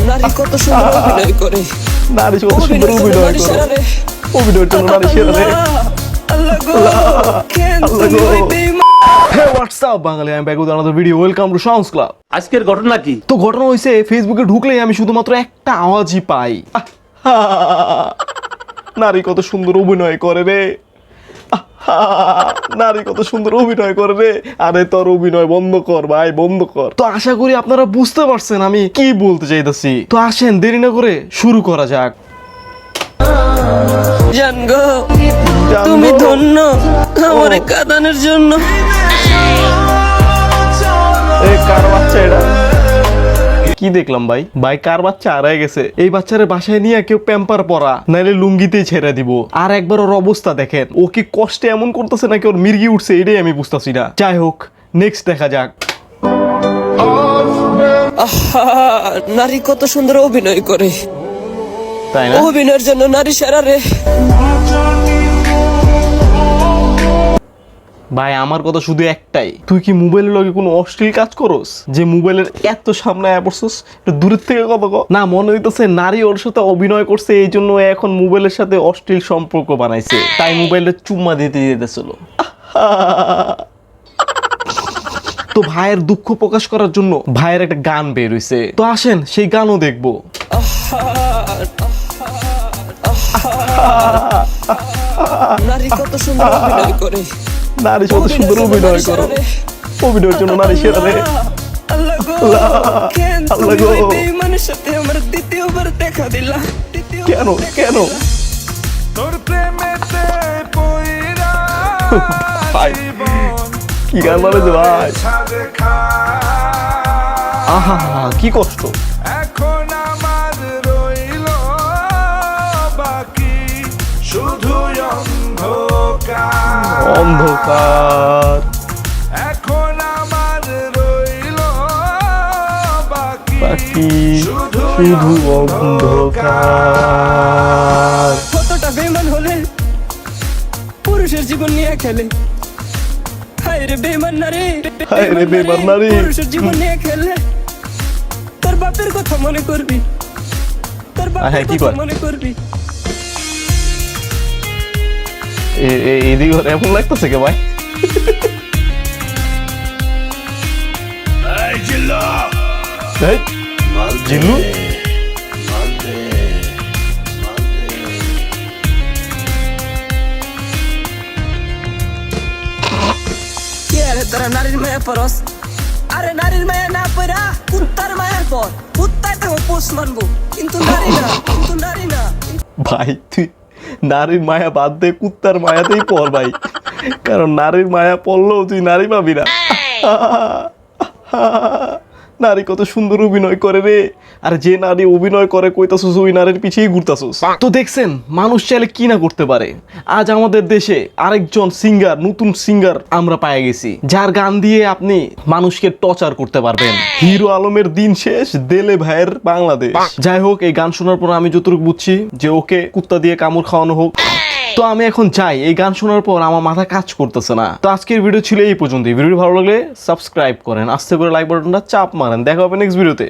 নারী কত সুন্দর অভিনয় করে, নারী কত সুন্দর অভিনয় করে, অভিনয়ের জন্য নারী সেরা রে। আল্লাহ গো, কেন আল্লাহ তুমি গো। ওই বেঈমান? Hey, what's up, Bangali? I'm back with another video. Welcome to Sounds Club. আজকের ঘটনা কি? তো ঘটনা হয়েছে, ফেসবুকে ঢুকলেই আমি শুধুমাত্র একটা আওয়াজই পাই, নারী কত সুন্দর অভিনয় করে রে, নারী কত সুন্দর অভিনয় করে রে। আরে তোর অভিনয় বন্ধ কর ভাই, বন্ধ কর। তো আশা করি আপনারা বুঝতে পারছেন আমি কি বলতে চাইতেছি। তো আসেন দেরি না করে শুরু করা যাক। জান গো, তুমি ধন্য আমার কাঁদানোর জন্য। এই কার বাচ্চা এটা? কি দেখলাম ভাই? ভাই কার বাচ্চা হারায় গেছে? এই বাচ্চারে বাসায় নিয়ে কেউ প্যাম্পার পরা, নাইলে লুঙ্গিতেই ছেড়ে দিব। আর একবার ওর অবস্থা দেখেন, ও কি কষ্টে এমন করতেছে নাকি ওর মির্গি উঠছে, এটাই আমি বুঝতেছি না। যাই হোক, নেক্সট দেখা যাক। আহা, নারী কত সুন্দর অভিনয় করে, তাই না? অভিনয়ের জন্য নারী সেরা রে। ভাই আমার কথা শুধু একটাই, তুই কি মোবাইলের লগে কোনো অশ্লীল কাজ করস যে মোবাইলের এত সামনে আয়া পড়ছস? একটু দূরের থেকে কথা কও না। মনে হইতেছে নারী ওর সাথে অভিনয় করছে, এই জন্য এখন মোবাইলের সাথে অশ্লীল সম্পর্ক বানাইছে, তাই মোবাইলের চুম্মা দিতে যেতেছিল। তো ভাইয়ের দুঃখ প্রকাশ করার জন্য ভাইয়ের একটা গান বের হইছে, তো আসেন সেই গানও দেখবো। নারী কত সুন্দর অভিনয় করে, নারী কত সুন্দর অভিনয় করো, অভিনয়ের জন্য নারী সেরা রে। আল্লাহ গো, কেন আল্লাহ তুমি গো। ওই বেঈমানের সাথে আমার দ্বিতীয়বার দেখা দিলা? কেন কেন তোর প্রেমেতে পইরা ভাই কি গান বানাইছে ভাই? ছাদে খা আহা কি কষ্ট। এখন আমার রইল বাকি শুধু অন্ধকার অন্ধকার এখন আমার রইল বাকি বাকি শুধু শুধু অন্ধকার। কতটা বেঈমান হলে পুরুষের জীবন নিয়ে খেলে। হায় রে বেঈমান নারী, হায় রে বেঈমান নারী। পুরুষের জীবন নিয়ে খেলে। তোর বাপের কথা মনে করবি, তোর হ্যাঁ, বাপের কি কথা কয়? মনে করবি। এদিকে এমন লাগতেছে কে ভাই? এই, জিল্লু কি আরে তোরা নারীর মায়া পরস? আরে নারীর মায়া না পড়া কুত্তার মায়ার পর। কুত্তায় তো পোষ মানবো, কিন্তু নারী না, কিন্তু নারী না। ভাই তুই নারীর মায়া বাদ দে, কুত্তার মায়াতেই পড় ভাই, কারণ নারীর মায়া পড়লেও তুই নারী পাবি না। নারী কত সুন্দর অভিনয় করে রে। আর যে নারী অভিনয় করে কইতাছস ওই নারীর পিছেই ঘুরতাছস। তো দেখছেন মানুষ চাইলে কি না করতে পারে। আজ আমাদের দেশে আরেকজন সিঙ্গার, নতুন সিঙ্গার আমরা পেয়ে গেছি, যার গান দিয়ে আপনি মানুষকে টর্চার করতে পারবেন। হিরো আলমের দিন শেষ, দেলে ভাইয়ের বাংলাদেশ। যাই হোক, এই গান শোনার পর আমি যতটুকু বুঝছি যে ওকে কুত্তা দিয়ে কামড় খাওয়ানো হোক। তো আমি এখন চাই, এই গান শোনার পর আমার মাথা কাজ করতেছে না। তো আজকের ভিডিও ছিল এই পর্যন্ত। ভিডিও ভালো লাগলে সাবস্ক্রাইব করেন, আস্তে করে লাইক বাটনটা চাপ মারেন। দেখা হবে নেক্সট ভিডিওতে।